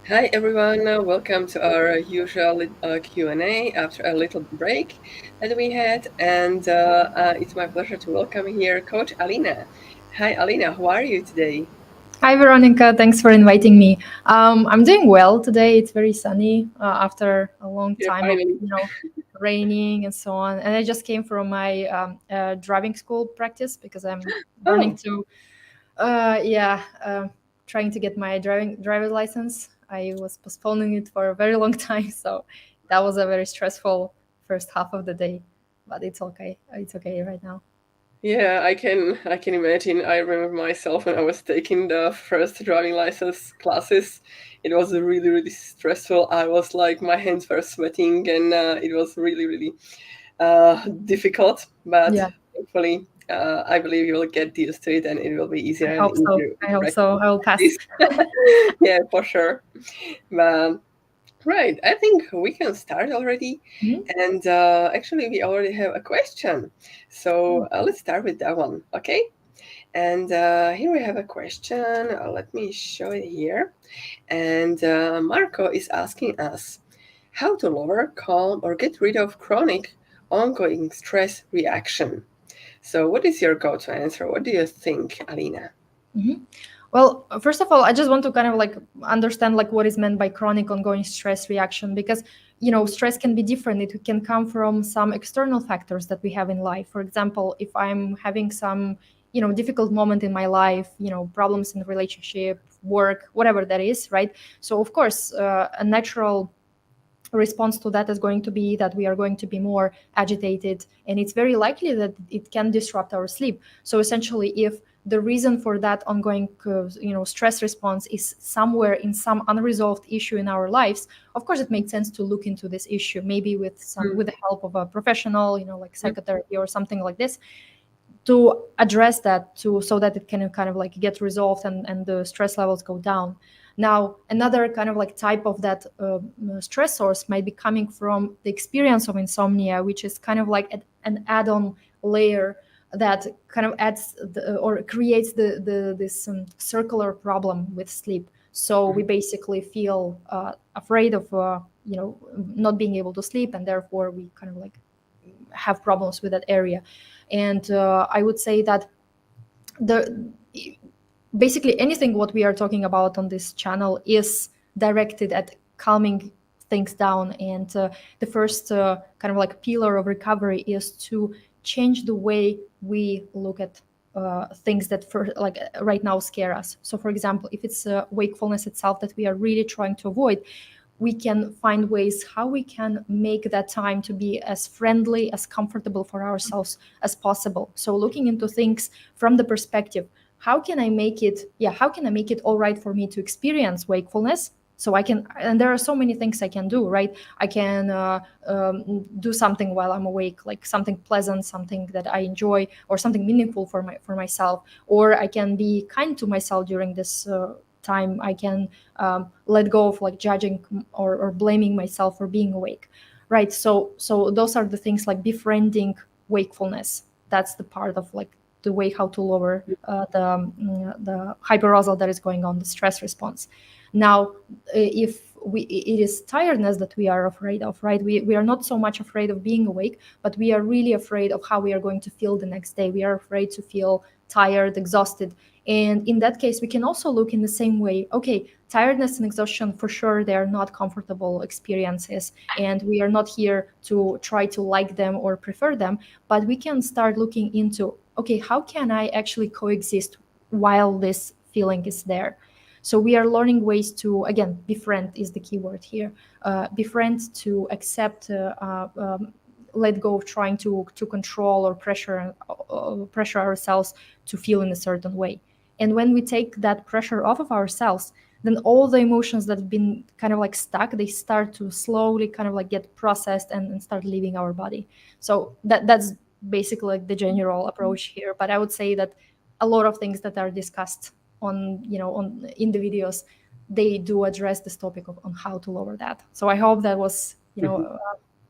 Hi everyone, welcome to our usual Q&A after a little break that we had, and it's my pleasure to welcome here Coach Alina. Hi Alina, how are you today? Hi, Veronica. Thanks for inviting me. I'm doing well today. It's very sunny after a long Yeah, time of, finally. raining and so on. And I just came from my driving school practice because I'm learning Oh, to, trying to get my driver's license. I was postponing it for a very long time, so that was a very stressful first half of the day. But it's okay. It's okay right now. yeah, I can imagine. I remember myself when I was taking the first driving license classes. It was really stressful. I was like my hands were sweating, and it was really difficult, but Yeah, hopefully, I believe you will get used to it and it will be I easier and hope so. easier I hope practice. so. I will pass. Yeah, for sure. But, right, I think we can start already. Mhm. And actually, we already have a question. So let's start with that one, okay? And here we have a question. Let me show it here. And Marco is asking us how to lower, calm, or get rid of chronic ongoing stress reaction. So, what is your go to answer? What do you think, Alina? Mhm. Well, first of all, I just want to kind of like understand like what is meant by chronic ongoing stress reaction because stress can be different. It can come from some external factors that we have in life. For example, if I'm having some difficult moment in my life, problems in the relationship, work, whatever that is, right? So of course, a natural response to that is going to be that we are going to be more agitated, and it's very likely that it can disrupt our sleep. So essentially, if the reason for that ongoing stress response is somewhere in some unresolved issue in our lives, of course it makes sense to look into this issue, maybe with the help of a professional, like psychotherapy or something like this, to address that, to so that it can kind of like get resolved, and the stress levels go down. Now another kind of like type of that stress source might be coming from the experience of insomnia, which is kind of like an add-on layer that kind of adds or creates this circular problem with sleep. So we basically feel afraid of not being able to sleep, and therefore we kind of like have problems with that area. And I would say that the basically anything what we are talking about on this channel is directed at calming things down. And the first kind of like pillar of recovery is to change the way we look at things that for like right now scare us. So for example, if it's wakefulness itself that we are really trying to avoid, we can find ways how we can make that time to be as friendly, as comfortable for ourselves as possible. So looking into things from the perspective, how can I make it all right for me to experience wakefulness, so I can, and there are so many things I can do, right? I can do something while I'm awake, like something pleasant, something that I enjoy, or something meaningful for myself. Or I can be kind to myself during this time. I can let go of like judging or blaming myself for being awake, right? So those are the things like befriending wakefulness. That's the part of like the way how to lower the hyperarousal that is going on, the stress response. Now, if it is tiredness that we are afraid of, right? We are not so much afraid of being awake, but we are really afraid of how we are going to feel the next day. We are afraid to feel tired, exhausted. And in that case, we can also look in the same way. Okay, tiredness and exhaustion, for sure, they are not comfortable experiences, and we are not here to try to like them or prefer them, but we can start looking into, okay, how can I actually coexist while this feeling is there? So we are learning ways to, again, befriend is the key word here. Befriend, to accept, let go of trying to control or pressure ourselves to feel in a certain way. And when we take that pressure off of ourselves, then all the emotions that have been kind of like stuck, they start to slowly kind of like get processed and start leaving our body. So that's basically like the general approach here. But I would say that a lot of things that are discussed on in the videos, they do address this topic on how to lower that. So I hope that was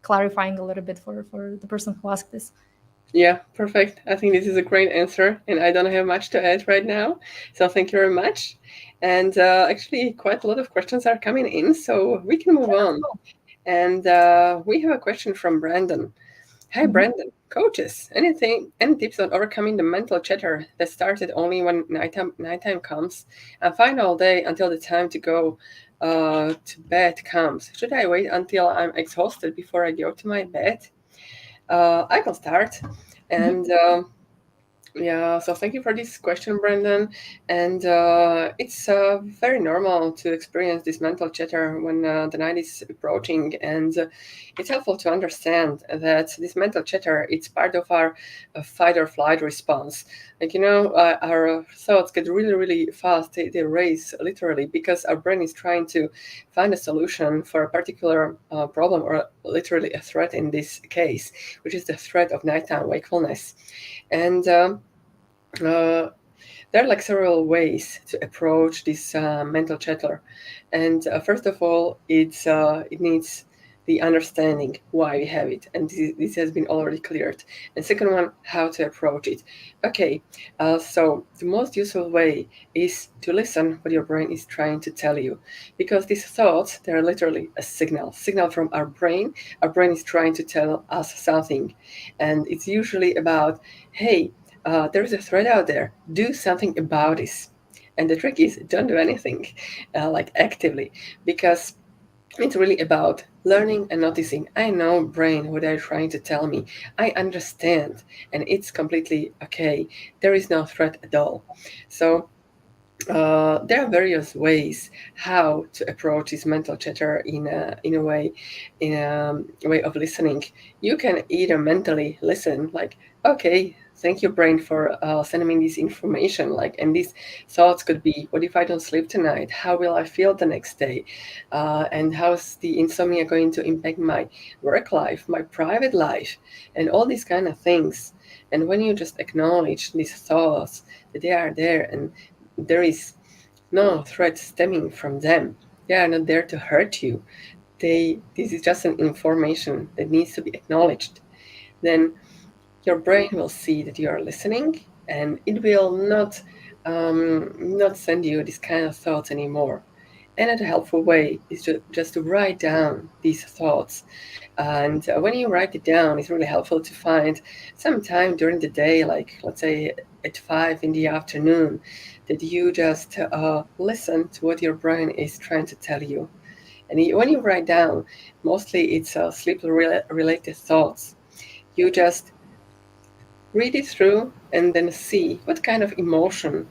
clarifying a little bit for the person who asked this. Yeah, perfect. I think this is a great answer, and I don't have much to add right now. So thank you very much. And actually, quite a lot of questions are coming in, so we can move on. Cool. And we have a question from Brandon. Hi, Mhm. Brandon. Coaches, any tips on overcoming the mental chatter that started only when nighttime comes and fine all day until the time to go to bed comes? Should I wait until I'm exhausted before I go to my bed? I can start. Mhm. And yeah, so thank you for this question, Brendan. And it's very normal to experience this mental chatter when the night is approaching, and it's helpful to understand that this mental chatter it's part of our fight or flight response. Like our thoughts get really, really fast. They race literally because our brain is trying to find a solution for a particular problem or literally a threat in this case, which is the threat of nighttime wakefulness, and uh, there are like several ways to approach this mental chatter, and first of all, it needs the understanding why we have it, and this has been already cleared. And second one, how to approach it. Okay, so the most useful way is to listen what your brain is trying to tell you, because these thoughts they are literally a signal from our brain. Our brain is trying to tell us something, and it's usually about, hey, there's a threat out there. Do something about this. And the trick is don't do anything, like actively, because it's really about learning and noticing. I know, brain, what they're trying to tell me. I understand, and it's completely okay. There is no threat at all. So there are various ways how to approach this mental chatter in a way of listening. You can either mentally listen, like, okay, thank you, brain, for sending me this information. Like, and these thoughts could be, what if I don't sleep tonight? How will I feel the next day? And how's the insomnia going to impact my work life, my private life, and all these kind of things. And when you just acknowledge these thoughts that they are there and there is no threat stemming from them. They are not there to hurt you. This is just an information that needs to be acknowledged. Then your brain will see that you are listening, and it will not send you this kind of thoughts anymore. Another helpful way is just to write down these thoughts. And when you write it down, it's really helpful to find some time during the day, like let's say at 5 in the afternoon, that you just listen to what your brain is trying to tell you. And when you write down, mostly it's sleep related thoughts. You just read it through and then see what kind of emotion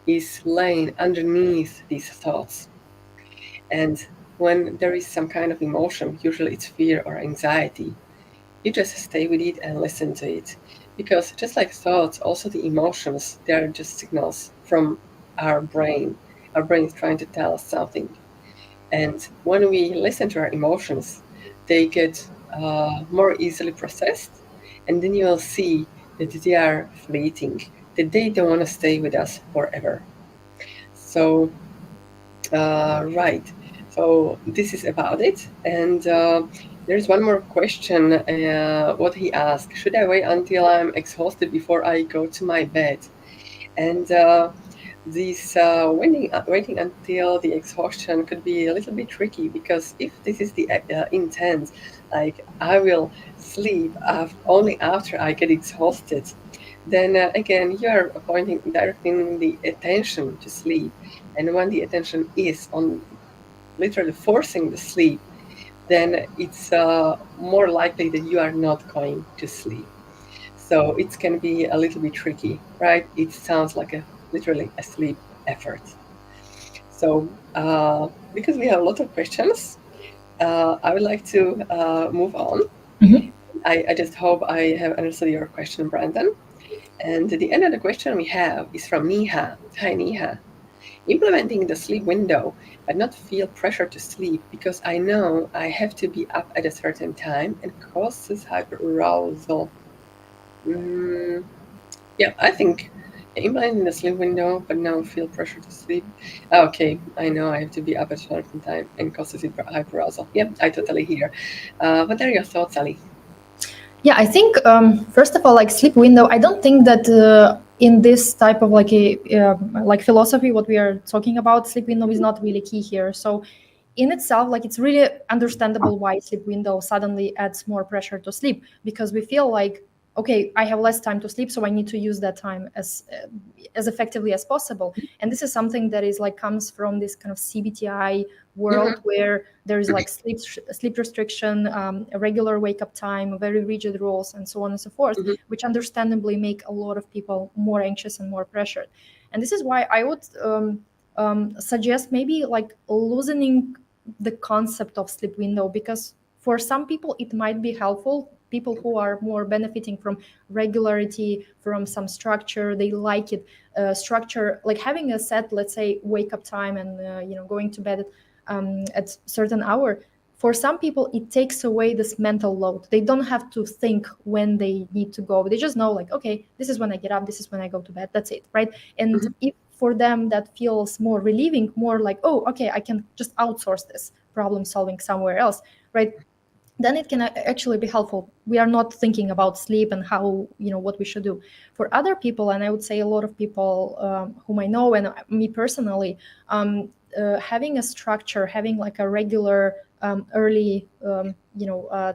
is laying underneath these thoughts. And when there is some kind of emotion, usually it's fear or anxiety, you just stay with it and listen to it. Because just like thoughts, also the emotions, they are just signals from our brain. Our brain is trying to tell us something. And when we listen to our emotions, they get more easily processed. And then you'll see that they are fleeting, that they don't want to stay with us forever. So right. So this is about it. And there's one more question. What he asked: should I wait until I'm exhausted before I go to my bed? And this waiting until the exhaustion could be a little bit tricky, because if this is the intent, like I will sleep only after I get exhausted, then again you are directing the attention to sleep, and when the attention is on literally forcing the sleep, then it's more likely that you are not going to sleep. So it can be a little bit tricky, right? It sounds like a literally a sleep effort. So because we have a lot of questions, I would like to move on. Mhm. I just hope I have answered your question, Brandon. And the end of the question we have is from Niha. Hi, Niha. Implementing the sleep window, but not feel pressure to sleep because I know I have to be up at a certain time and causes hyperarousal. Mm, yeah, I think implementing the sleep window, but now feel pressure to sleep. Okay, I know I have to be up at a certain time and causes hyperarousal. Yeah, I totally hear. What are your thoughts, Ali? Yeah, I think first of all, like sleep window, I don't think that in this type of like a like philosophy, what we are talking about, sleep window is not really key here. So in itself, like it's really understandable why sleep window suddenly adds more pressure to sleep, because we feel like, okay, I have less time to sleep, so I need to use that time as effectively as possible. And this is something that is like comes from this kind of CBTI Mm-hmm. world, where there is like sleep restriction, a regular wake up time, very rigid rules, and so on and so forth, Mm-hmm. which understandably make a lot of people more anxious and more pressured. And this is why I would suggest maybe like loosening the concept of sleep window, because for some people it might be helpful. People who are more benefiting from regularity, from some structure, they like it. Structure, like having a set, let's say, wake up time and going to bed at certain hour. For some people, it takes away this mental load. They don't have to think when they need to go. They just know, like, okay, this is when I get up, this is when I go to bed. That's it, right? And if for them that feels more relieving, more like, oh, okay, I can just outsource this problem solving somewhere else, right? Then it can actually be helpful. We are not thinking about sleep and how, what we should do. For other people, and I would say a lot of people whom I know, and me personally, having a structure, having like a regular early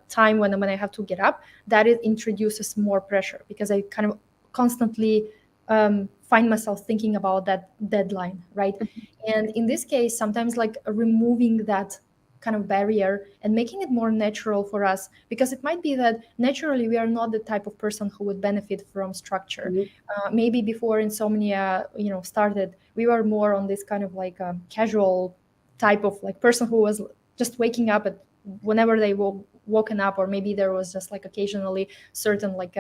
time when I have to get up, that it introduces more pressure, because I kind of constantly find myself thinking about that deadline, right? And in this case, sometimes like removing that kind of barrier and making it more natural for us, because it might be that naturally we are not the type of person who would benefit from structure. Mm-hmm. Maybe before insomnia started, we were more on this kind of like casual type of like person who was just waking up at whenever they woken up, or maybe there was just like occasionally certain like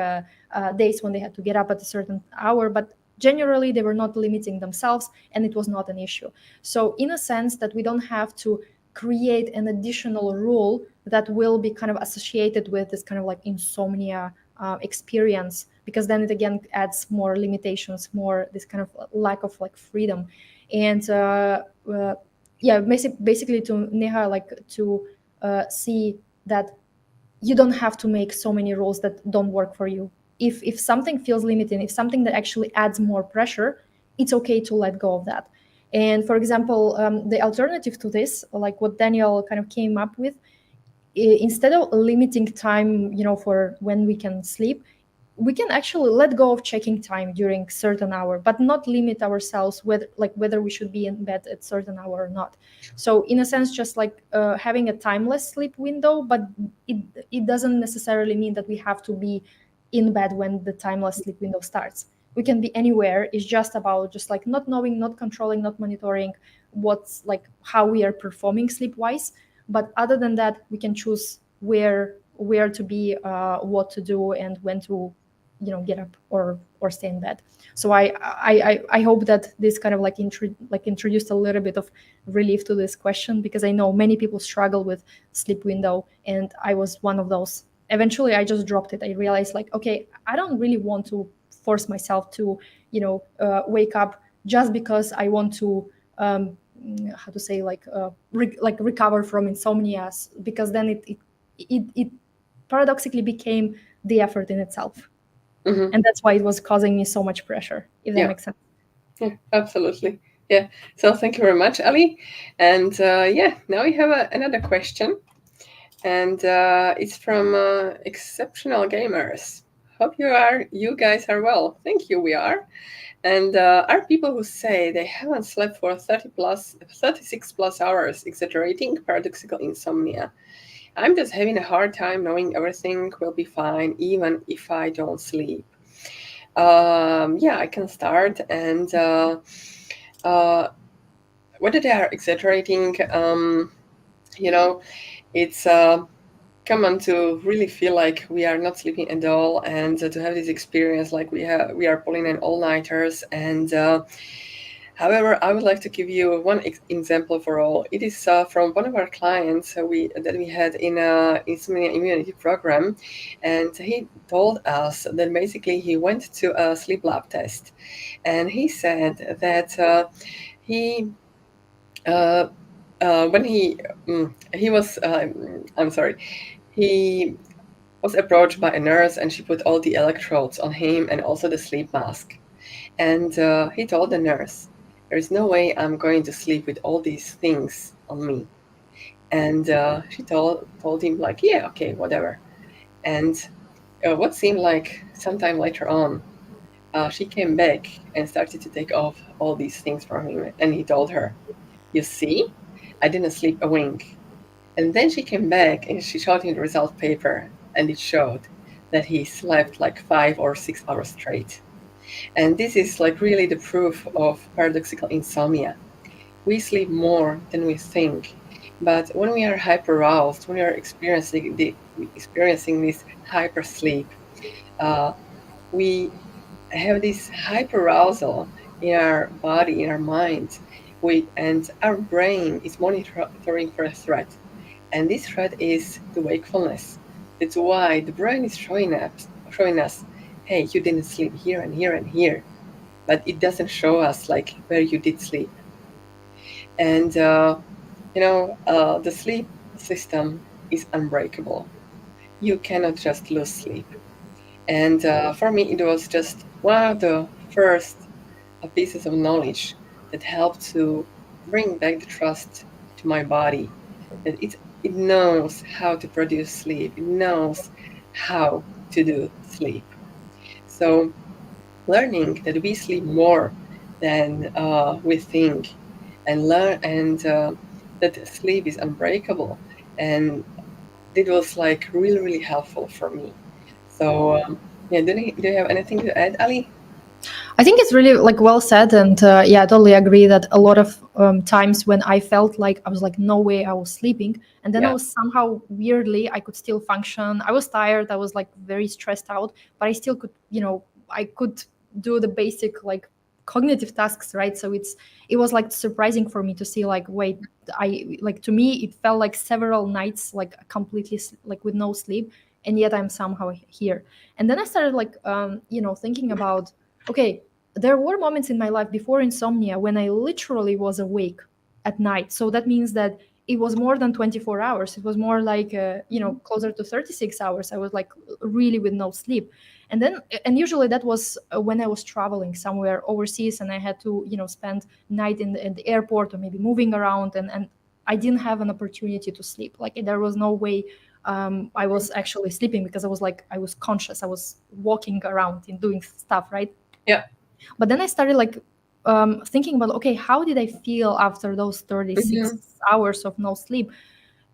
days when they had to get up at a certain hour, but generally they were not limiting themselves, and it was not an issue. So in a sense that we don't have to create an additional rule that will be kind of associated with this kind of like insomnia experience, because then it again adds more limitations, more this kind of lack of like freedom. And yeah, basically to Neha, like to see that you don't have to make so many rules that don't work for you. If something feels limiting, if something that actually adds more pressure, it's okay to let go of that. And for example, the alternative to this, like what Daniel kind of came up with, instead of limiting time, for when we can sleep, we can actually let go of checking time during certain hour, but not limit ourselves whether we should be in bed at certain hour or not. So in a sense, just like having a timeless sleep window, but it it doesn't necessarily mean that we have to be in bed when the timeless sleep window starts. We can be anywhere. It's just about just like not knowing, not controlling, not monitoring what's like how we are performing sleep wise. But other than that, we can choose where to be, what to do, and when to get up or stay in bed. So I hope that this kind of like introduced a little bit of relief to this question, because I know many people struggle with sleep window, and I was one of those. Eventually I just dropped it. I realized, like, okay, I don't really want to force myself to wake up just because I want to how to say, like recover from insomnia, because then it paradoxically became the effort in itself, Mm-hmm. and that's why it was causing me so much pressure, if that Yeah. makes sense. Yeah, absolutely. Yeah. So thank you very much, Ali. And yeah, now we have another question, and it's from Exceptional Gamers. Hope you guys are well. Thank you. We are. And are people who say they haven't slept for 36 plus hours exaggerating paradoxical insomnia? I'm just having a hard time knowing everything will be fine even if I don't sleep. Yeah, I can start. And uh, whether they are exaggerating, you know, it's common to really feel like we are not sleeping at all, and to have this experience like we are pulling in all nighters. And however, I would like to give you one example for all. It is from one of our clients that we had in a insomnia immunity program, and he told us that basically he went to a sleep lab test, and he said that he uh, when he was I'm sorry, he was approached by a nurse, and she put all the electrodes on him and also the sleep mask. And he told the nurse, "There is no way I'm going to sleep with all these things on me." And she told him like, "Yeah, okay, whatever." And what seemed like sometime later on, she came back and started to take off all these things from him. And he told her, "You see, I didn't sleep a wink." And then she came back and she showed him the result paper, and it showed that he slept like 5 or 6 hours straight. And this is like really the proof of paradoxical insomnia. We sleep more than we think. But when we are hyperaroused, when we are experiencing this hyper sleep, uh, we have this hyperarousal in our body, in our mind, and our brain is monitoring for a threat. And this threat is the wakefulness. That's why the brain is showing us, hey, you didn't sleep here and here and here, but it doesn't show us like where you did sleep. And the sleep system is unbreakable. You cannot just lose sleep. And for me, it was just one of the first pieces of knowledge that helped to bring back the trust to my body. That it knows how to produce sleep. It knows how to do sleep. So learning that we sleep more than we think, and learn and that sleep is unbreakable, and it was like really really helpful for me. So yeah, do you have anything to add, Ali? I think it's really like well said, and yeah, I totally agree that a lot of times when I felt like I was like no way I was sleeping, and then I Yeah. was somehow weirdly I could still function. I was tired, I was like very stressed out, but I still could, I could do the basic like cognitive tasks, right? So it was like surprising for me to see like wait, I like to me it felt like several nights like completely like with no sleep, and yet I'm somehow here. And then I started like thinking about, okay, there were moments in my life before insomnia when I literally was awake at night. So that means that it was more than 24 hours. It was more like, closer to 36 hours. I was like really with no sleep. And usually that was when I was traveling somewhere overseas and I had to, spend night in the airport or maybe moving around, and I didn't have an opportunity to sleep. Like there was no way I was actually sleeping because I was conscious. I was walking around and doing stuff, right? Yeah. But then I started like thinking about, okay, how did I feel after those 36 Hmm. hours of no sleep?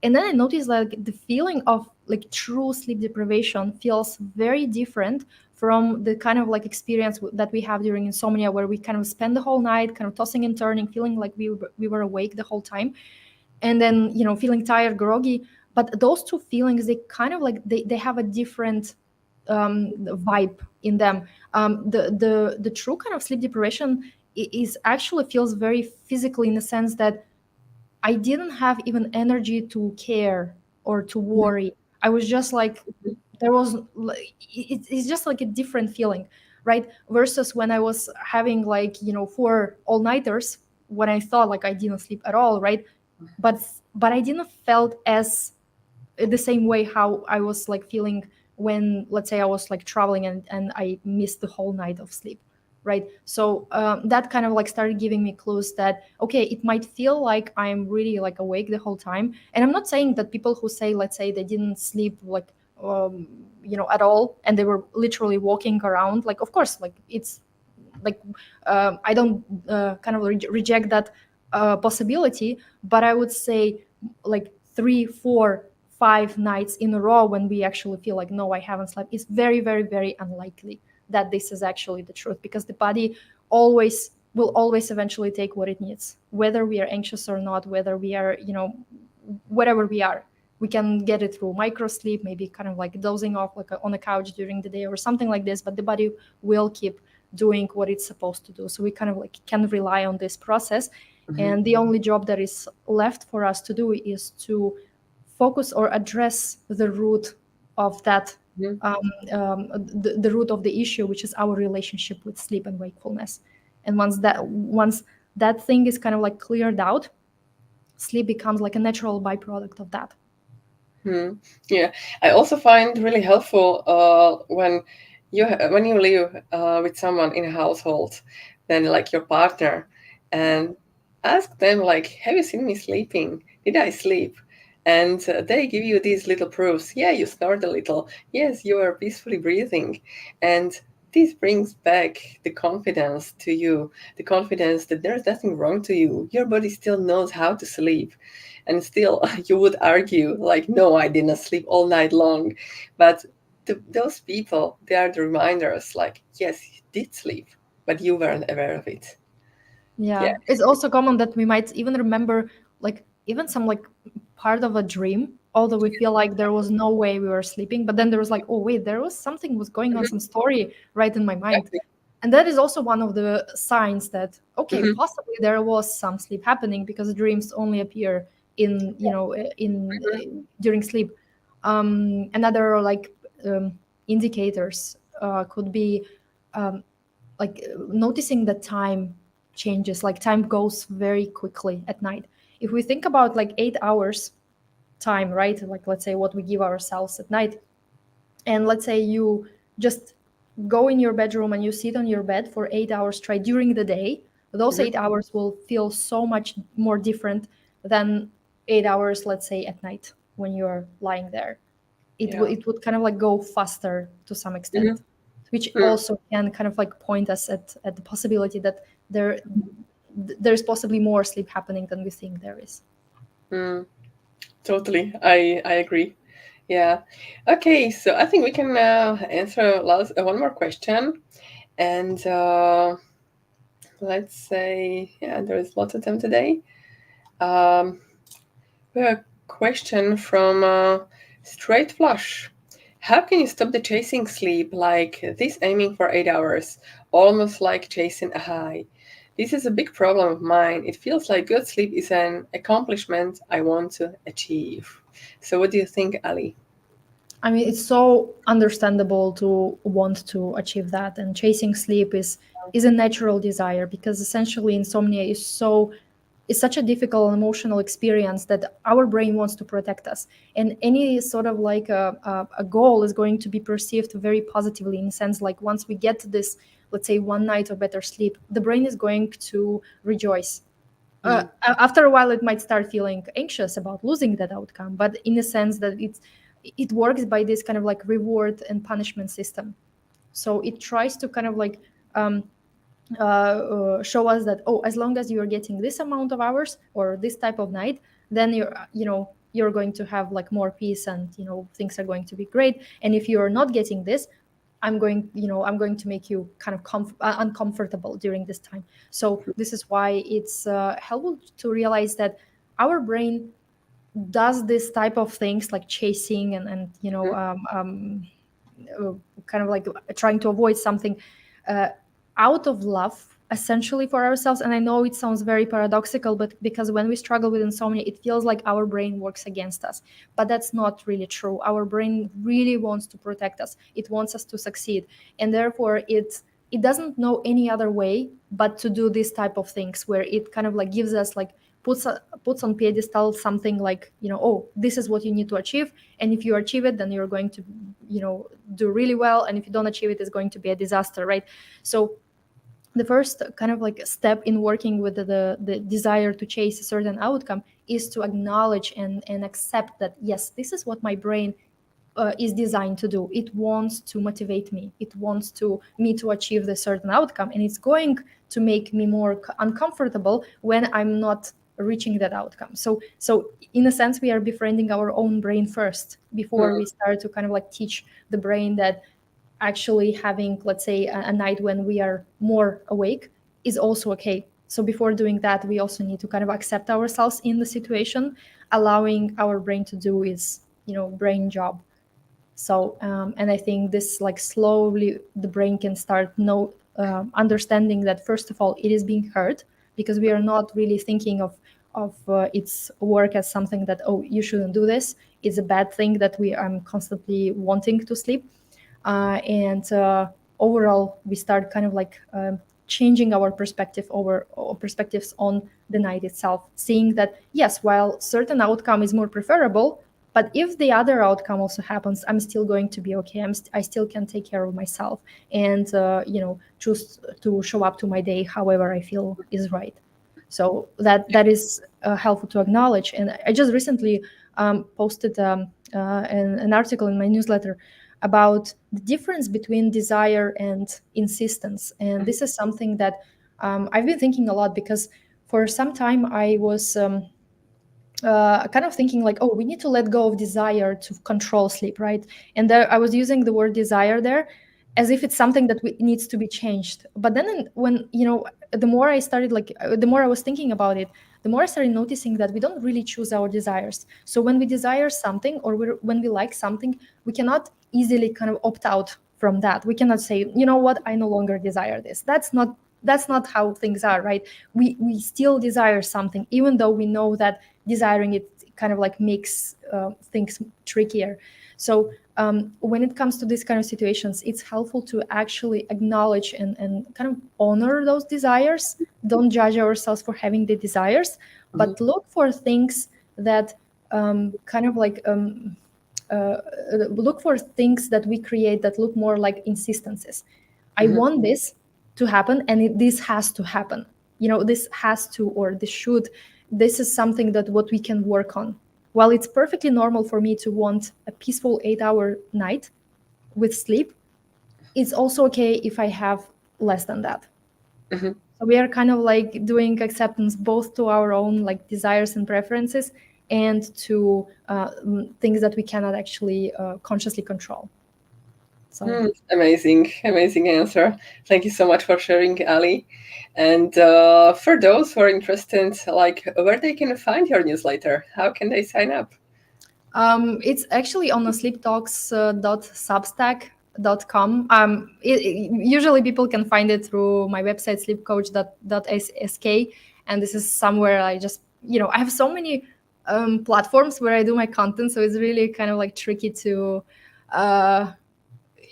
And then I noticed like the feeling of like true sleep deprivation feels very different from the kind of like experience that we have during insomnia, where we kind of spend the whole night kind of tossing and turning, feeling like we were awake the whole time, and then feeling tired, groggy. But those two feelings, they kind of like they have a different vibe in them. The true kind of sleep deprivation is actually feels very physical, in the sense that I didn't have even energy to care or to worry. I was just like, there was it's just like a different feeling, right? Versus when I was having like 4 all-nighters, when I thought like I didn't sleep at all, right? But I didn't felt as the same way how I was like feeling when, let's say, I was like traveling and I missed the whole night of sleep, right? So that kind of like started giving me clues that, okay, it might feel like I'm really like awake the whole time. And I'm not saying that people who say, let's say, they didn't sleep like at all, and they were literally walking around, like of course like it's like I don't kind of reject that possibility, but I would say like 3, 4, 5 nights in a row when we actually feel like no, I haven't slept, is very, very, very unlikely that this is actually the truth, because the body always will always eventually take what it needs, whether we are anxious or not, whether we are whatever we are. We can get it through micro sleep, maybe kind of like dozing off like on a couch during the day or something like this, but the body will keep doing what it's supposed to do. So we kind of like can rely on this process. Hmm. And the only job that is left for us to do is to focus or address the root of that, Hmm. the root of the issue, which is our relationship with sleep and wakefulness. And once that thing is kind of like cleared out, sleep becomes like a natural byproduct of that. Hmm. Yeah, I also find really helpful when you live with someone in a household, then like your partner, and ask them like, "Have you seen me sleeping? Did I sleep?" And they give you these little proofs. Yeah, you snored a little. Yes, you are peacefully breathing, and this brings back the confidence to you, the confidence that there's nothing wrong to you. Your body still knows how to sleep, and still you would argue like, no, I didn't sleep all night long. But those people, they are the reminders like, yes, you did sleep, but you weren't aware of it. Yeah. Yeah, it's also common that we might even remember like even some like part of a dream, although we feel like there was no way we were sleeping, but then there was like, oh wait, there was something was going on, Mhm. some story right in my mind. Exactly. And that is also one of the signs that okay, Hmm. possibly there was some sleep happening because dreams only appear in, during sleep. Another like indicators could be um, like noticing that time changes, like time goes very quickly at night. If we think about like 8 hours time, right, like let's say what we give ourselves at night, and let's say you just go in your bedroom and you sit on your bed for 8 hours straight during the day, those Hmm. 8 hours will feel so much more different than 8 hours, let's say, at night when you're lying there. Yeah. It would kind of like go faster to some Hmm. extent, which also can kind of like point us at the possibility that there's possibly more sleep happening than we think there is. Mm, totally. I agree. Yeah. Okay, so I think we can answer one more question. And let's say, yeah, there is lots of them today. Um, we have a question from Straight Flush. How can you stop the chasing sleep like this aiming for 8 hours, almost like chasing a high? This is a big problem of mine. It feels like good sleep is an accomplishment I want to achieve. So, what do you think, Ali? I mean, it's so understandable to want to achieve that, and chasing sleep is a natural desire because essentially insomnia is such a difficult emotional experience that our brain wants to protect us, and any sort of like a goal is going to be perceived very positively in a sense like once we get to this, let's say, one night of better sleep, the brain is going to rejoice. Mm, After a while it might start feeling anxious about losing that outcome, but in a sense that it works by this kind of like reward and punishment system. So it tries to kind of like um, show us that, oh, as long as you're getting this amount of hours or this type of night, then you're going to have like more peace, and things are going to be great. And if you're not getting this, I'm going to make you kind of uncomfortable during this time. So this is why it's helpful to realize that our brain does this type of things like chasing and mm, uh, kind of like trying to avoid something uh, out of love essentially for ourselves. And I know it sounds very paradoxical, but because when we struggle with insomnia it feels like our brain works against us, but that's not really true. Our brain really wants to protect us, it wants us to succeed, and therefore it doesn't know any other way but to do this type of things where it kind of like gives us like puts on pedestal something like, oh, this is what you need to achieve, and if you achieve it then you're going to do really well, and if you don't achieve it, it's going to be a disaster, right? So the first kind of like step in working with the desire to chase a certain outcome is to acknowledge and accept that yes, this is what my brain is designed to do. It wants to motivate me, it wants to me to achieve the certain outcome, and it's going to make me more uncomfortable when I'm not reaching that outcome. So in a sense we are befriending our own brain first before we start to kind of like teach the brain that actually having, let's say, a night when we are more awake is also okay. So before doing that we also need to kind of accept ourselves in the situation, allowing our brain to do its brain job. So and I think this like slowly the brain can start understanding that first of all it is being heard, because we are not really thinking of its work as something that, oh, you shouldn't do this, it's a bad thing that we are constantly wanting to sleep. And overall we start kind of like changing our perspective over or perspectives on the night itself, seeing that yes, while certain outcome is more preferable, But if the other outcome also happens, I'm still going to be okay. I still can take care of myself and choose to show up to my day however I feel is right. So that is helpful to acknowledge. And I just recently posted an article in my newsletter about the difference between desire and insistence. And this is something that I've been thinking a lot, because for some time I was kind of thinking like, oh, we need to let go of desire to control sleep, right? And there, I was using the word desire there as if it's something that needs to be changed. But then when, the more I started, like, the more I was thinking about it, the more I started noticing that we don't really choose our desires. So when we desire something, or when we like something, we cannot easily kind of opt out from that. We cannot say, you know what, I no longer desire this. That's not how things are, right? We still desire something, even though we know that desiring it kind of like makes things trickier. So when it comes to these kind of situations, it's helpful to actually acknowledge and kind of honor those desires. Don't judge ourselves for having the desires, but look for things that kind of like look for things that we create that look more like insistences. I want this to happen, and this has to happen. This has to, or this should. This is something that what we can work on. While it's perfectly normal for me to want a peaceful 8-hour night with sleep, it's also okay if I have less than that. So we are kind of like doing acceptance both to our own like desires and preferences, and to things that we cannot actually consciously control. So Amazing answer. Thank you so much for sharing, Ali. And for those who are interested, like where they can find your newsletter, how can they sign up? It's actually on the sleeptalks.substack.com. Usually people can find it through my website, sleepcoach.sk. And this is somewhere I just, I have so many platforms where I do my content. So it's really kind of like tricky to,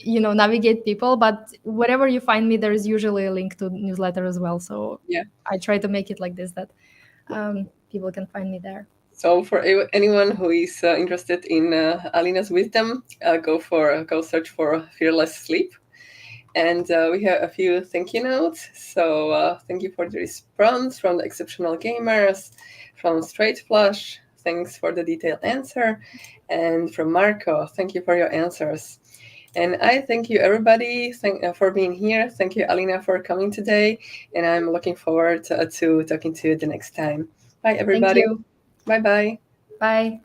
navigate people. But wherever you find me, there is usually a link to newsletter as well. So Yeah. I try to make it like this, that people can find me there. So for anyone who is interested in Alina's wisdom, go search for Fearless Sleep. And we have a few thank you notes. So thank you for the response from the exceptional gamers, from Straight Flush. Thanks for the detailed answer. And from Marco, thank you for your answers. And I thank you, everybody, for being here. Thank you, Alina, for coming today. And I'm looking forward to talking to you the next time. Bye, everybody. Thank you. Bye-bye. Bye.